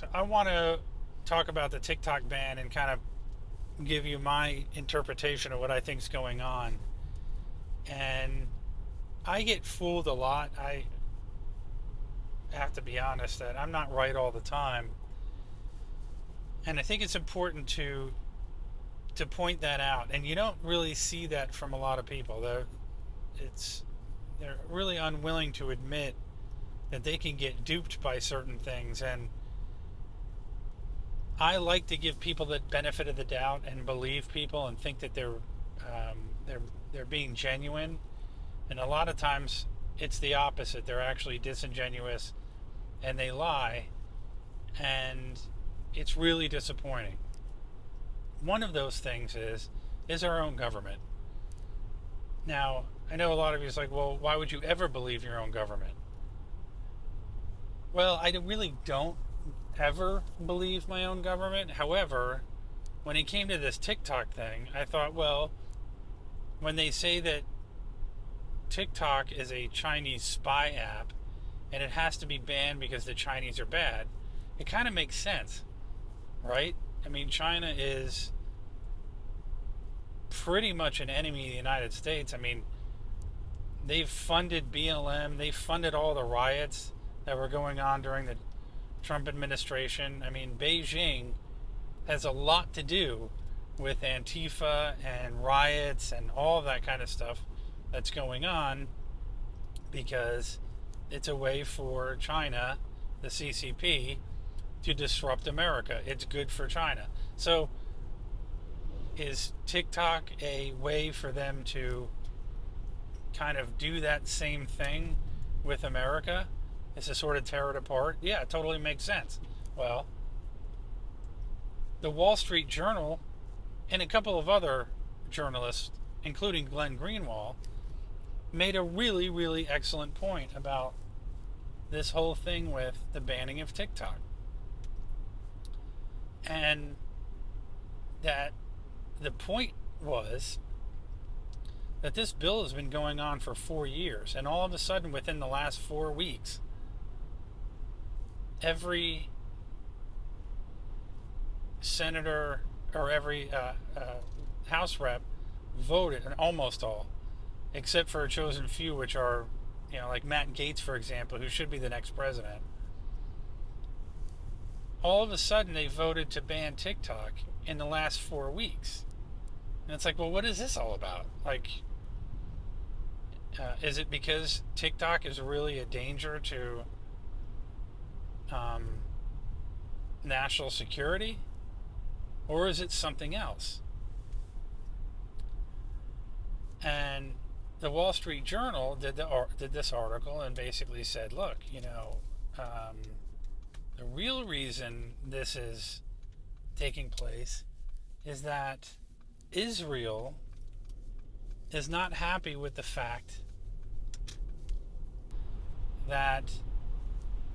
So I want to talk about the TikTok ban and kind of give you my interpretation of what I think is going on. And I get fooled a lot. I have to be honest that I'm not right all the time. And I think it's important to point that out. And you don't really see that from a lot of people. It's they're really unwilling to admit that they can get duped by certain things. And I like to give people the benefit of the doubt and believe people and think that they're they're being genuine. And a lot of times it's the opposite. They're actually disingenuous and they lie, and it's really disappointing. One of those things is our own government. Now, I know a lot of you is like, well, why would you ever believe your own government? Well, I really don't ever believe my own government. However, when it came to this TikTok thing, I thought, well, when they say that TikTok is a Chinese spy app and it has to be banned because the Chinese are bad, it kind of makes sense, right? I mean, China is pretty much an enemy of the United States. I mean, they've funded BLM, they've funded all the riots that were going on during the Trump administration. I mean, Beijing has a lot to do with Antifa and riots and all of that kind of stuff that's going on because it's a way for China, the CCP, to disrupt America. It's good for China. So, is TikTok a way for them to kind of do that same thing with America? Is to sort of tear it apart? Yeah, it totally makes sense. Well, the Wall Street Journal and a couple of other journalists, including Glenn Greenwald, made a really, really excellent point about this whole thing with the banning of TikTok. And that the point was that this bill has been going on for 4 years, and all of a sudden, within the last 4 weeks, every senator or every House rep voted, and almost all, except for a chosen few, which are, like Matt Gaetz, for example, who should be the next president. All of a sudden, they voted to ban TikTok in the last 4 weeks. And it's like, well, what is this all about? Like, is it because TikTok is really a danger to national security? Or is it something else? And the Wall Street Journal did this article and basically said, look, the real reason this is taking place is that Israel is not happy with the fact that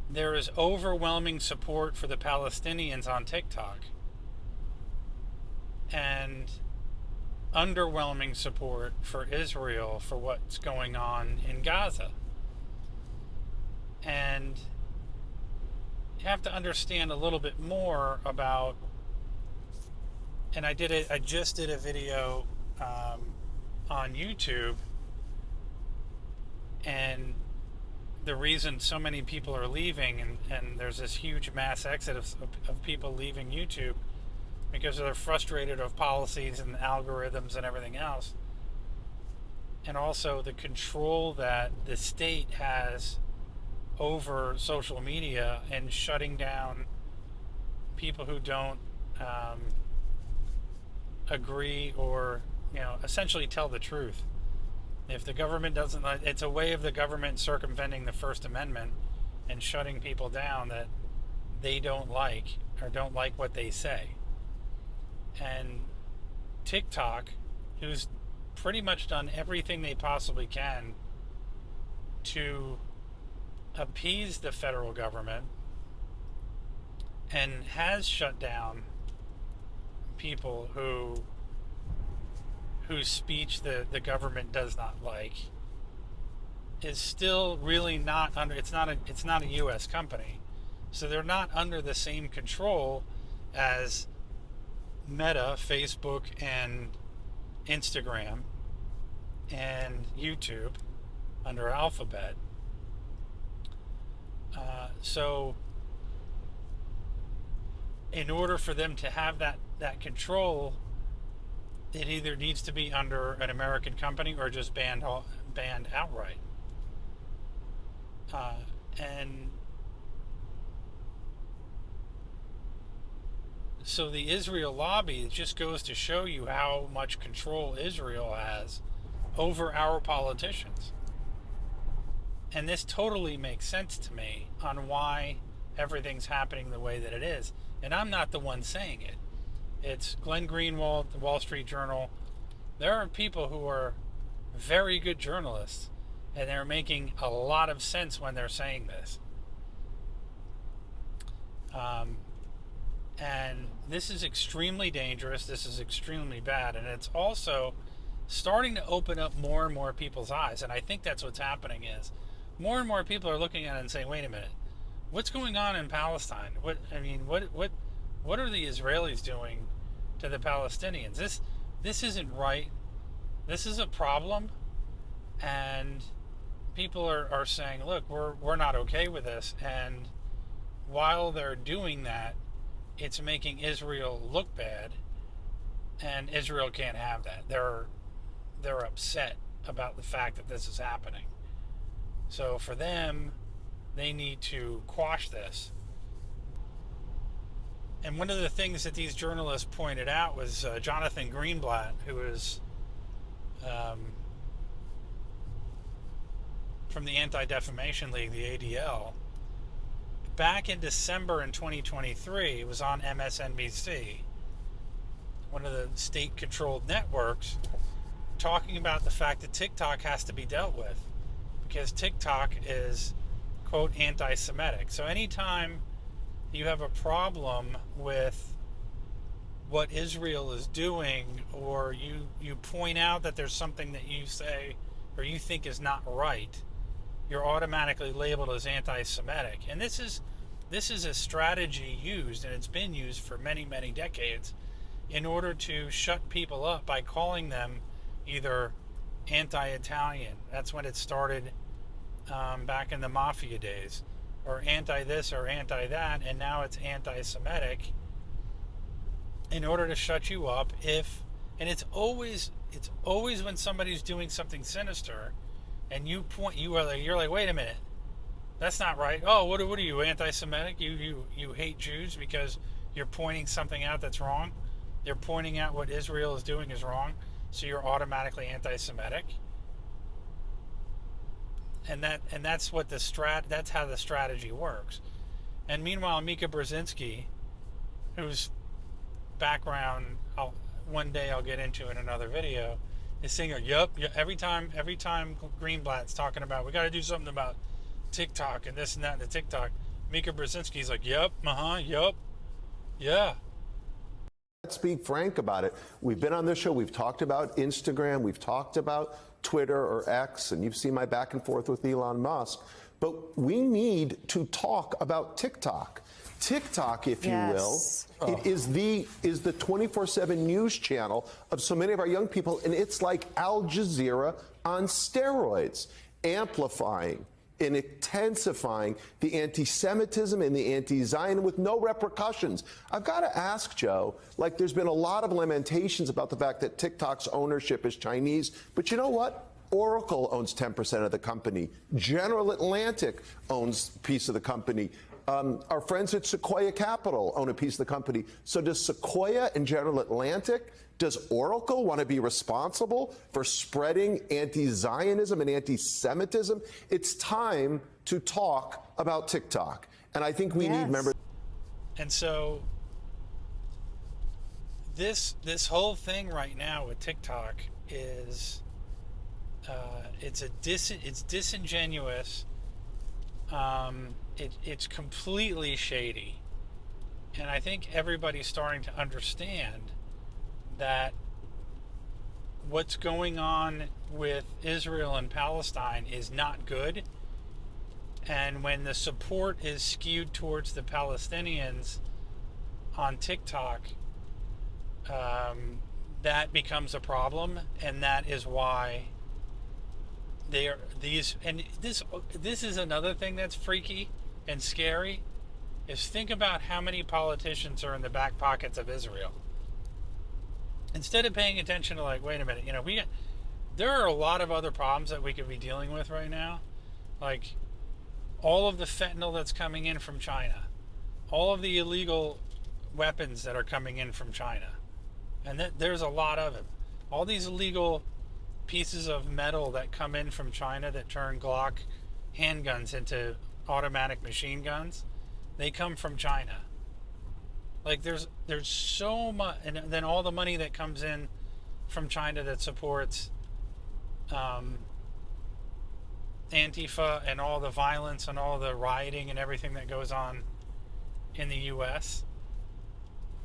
there is overwhelming support for the Palestinians on TikTok and underwhelming support for Israel for what's going on in Gaza. And you have to understand a little bit more about, and I just did a video on YouTube, and the reason so many people are leaving, and there's this huge mass exodus of people leaving YouTube because they're frustrated of policies and algorithms and everything else, and also the control that the state has over social media and shutting down people who don't agree or essentially tell the truth. If the government doesn't, it's a way of the government circumventing the First Amendment and shutting people down that they don't like or don't like what they say. And TikTok, who's pretty much done everything they possibly can to appease the federal government and has shut down people whose speech the government does not like, is still really not under, it's not a US company. So they're not under the same control as Meta, Facebook, and Instagram, and YouTube under Alphabet. So in order for them to have that control, it either needs to be under an American company or just banned outright. And so the Israel lobby, it just goes to show you how much control Israel has over our politicians. And this totally makes sense to me on why everything's happening the way that it is. And I'm not the one saying it. It's Glenn Greenwald, the Wall Street Journal. There are people who are very good journalists, and they're making a lot of sense when they're saying this. And this is extremely dangerous. This is extremely bad. And it's also starting to open up more and more people's eyes. And I think that's what's happening is more and more people are looking at it and saying, wait a minute, what's going on in Palestine? What are the Israelis doing to the Palestinians? This isn't right. This is a problem. And people are saying, look, we're not okay with this. And while they're doing that, it's making Israel look bad, and Israel can't have that. They're upset about the fact that this is happening. So for them, they need to quash this. And one of the things that these journalists pointed out was Jonathan Greenblatt, who is from the Anti-Defamation League, the ADL. Back in December in 2023, it was on MSNBC, one of the state-controlled networks, talking about the fact that TikTok has to be dealt with because TikTok is, quote, anti-Semitic. So anytime you have a problem with what Israel is doing, or you point out that there's something that you say or you think is not right, you're automatically labeled as anti-Semitic. And this is a strategy used, and it's been used for many, many decades, in order to shut people up by calling them either anti-Italian. That's when it started back in the mafia days, or anti-this or anti-that, and now it's anti-Semitic, in order to shut you up. And it's always when somebody's doing something sinister, and you're like, wait a minute, that's not right. Oh, what are you, anti-Semitic? You hate Jews because you're pointing something out that's wrong. They're pointing out what Israel is doing is wrong, so you're automatically anti-Semitic. And that's what that's how the strategy works. And meanwhile, Mika Brzezinski, whose background one day I'll get into in another video, is saying, "Yup, every time Greenblatt's talking about we got to do something about TikTok and this and that and the TikTok," Mika Brzezinski's like, "Yup, yup, yeah." Let's be frank about it. We've been on this show. We've talked about Instagram. We've talked about Twitter or X, and you've seen my back and forth with Elon Musk. But we need to talk about TikTok. TikTok, if you will, it is the 24/7 news channel of so many of our young people, and it's like Al Jazeera on steroids, amplifying and intensifying the anti-Semitism and the anti-Zionism with no repercussions. I've got to ask, Joe, like there's been a lot of lamentations about the fact that TikTok's ownership is Chinese, but you know what? Oracle owns 10% of the company. General Atlantic owns a piece of the company. Our friends at Sequoia Capital own a piece of the company. So does Sequoia and General Atlantic, does Oracle want to be responsible for spreading anti-Zionism and anti-Semitism? It's time to talk about TikTok. And I think we need members. And so this whole thing right now with TikTok is it's disingenuous. It's completely shady. And I think everybody's starting to understand that what's going on with Israel and Palestine is not good. And when the support is skewed towards the Palestinians on TikTok, that becomes a problem, and that is why they are these. And this is another thing that's freaky and scary. Is think about how many politicians are in the back pockets of Israel. Instead of paying attention to, like, wait a minute, there are a lot of other problems that we could be dealing with right now, like all of the fentanyl that's coming in from China, all of the illegal weapons that are coming in from China, and there's a lot of them. All these illegal pieces of metal that come in from China that turn Glock handguns into automatic machine guns, they come from China. Like there's so much, and then all the money that comes in from China that supports Antifa and all the violence and all the rioting and everything that goes on in the U.S.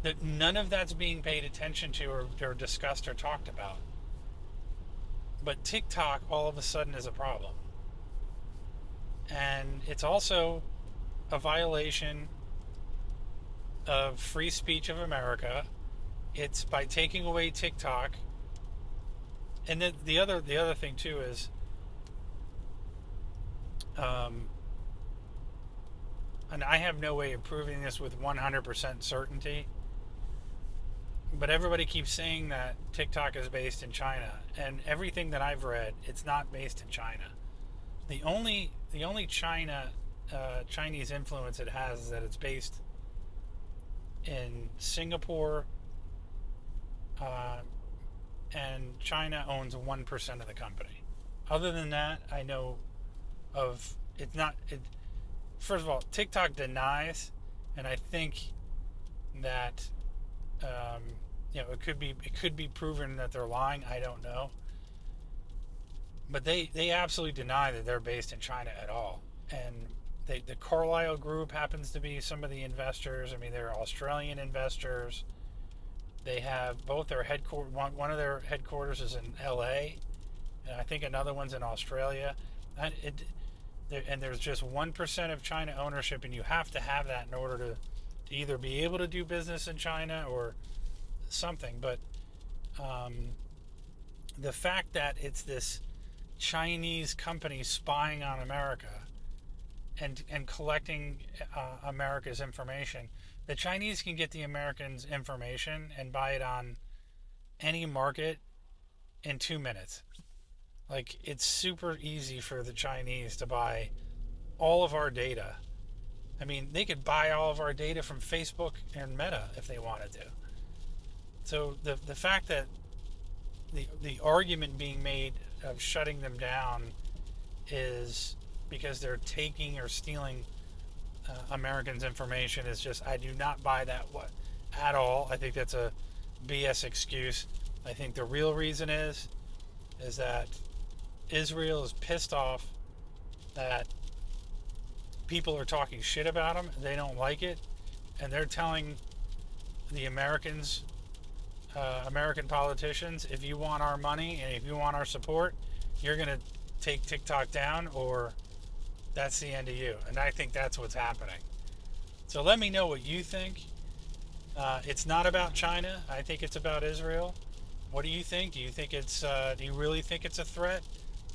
That none of that's being paid attention to or discussed or talked about. But TikTok all of a sudden is a problem. And it's also a violation of free speech of America. It's by taking away TikTok. And then the other thing too is and I have no way of proving this with 100% certainty, but everybody keeps saying that TikTok is based in China, and everything that I've read, it's not based in China. The only Chinese influence it has is that it's based in Singapore, and China owns 1% of the company. Other than that, I know of it's not. First of all, TikTok denies, and I think that it could be proven that they're lying. I don't know, but they absolutely deny that they're based in China at all. And the Carlyle Group happens to be some of the investors. I mean, they're Australian investors. They have both their headquarters. One of their headquarters is in L.A., and I think another one's in Australia. And there's just 1% of China ownership, and you have to have that in order to either be able to do business in China or something. But the fact that it's this Chinese company spying on America and collecting America's information, the Chinese can get the Americans' information and buy it on any market in 2 minutes. Like, it's super easy for the Chinese to buy all of our data. I mean, they could buy all of our data from Facebook and Meta if they wanted to. So the fact that the argument being made of shutting them down is because they're taking or stealing Americans' information is just, I do not buy that at all. I think that's a BS excuse. I think the real reason is that Israel is pissed off that people are talking shit about them. They don't like it, and they're telling the Americans, American politicians, if you want our money and if you want our support, you're going to take TikTok down, or that's the end of you. And I think that's what's happening. So let me know what you think. It's not about China. I think it's about Israel. What do you think? Do you think do you really think it's a threat?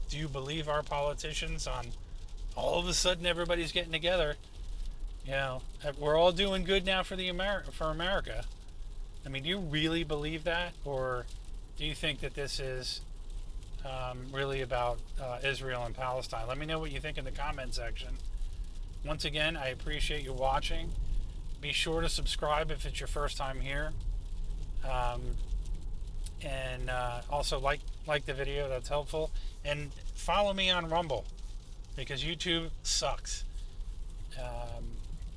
Do you believe our politicians on all of a sudden everybody's getting together? We're all doing good now for America. I mean, do you really believe that? Or do you think that this is really about Israel and Palestine? Let me know what you think in the comment section. Once again, I appreciate you watching. Be sure to subscribe if it's your first time here. And also like the video, that's helpful. And follow me on Rumble, because YouTube sucks.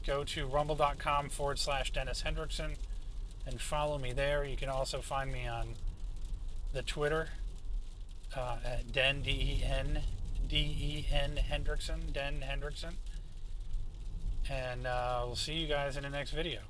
Go to rumble.com/Dennis Hendrickson and follow me there. You can also find me on the Twitter at Den, D-E-N Hendrickson, Den Hendrickson. And we'll see you guys in the next video.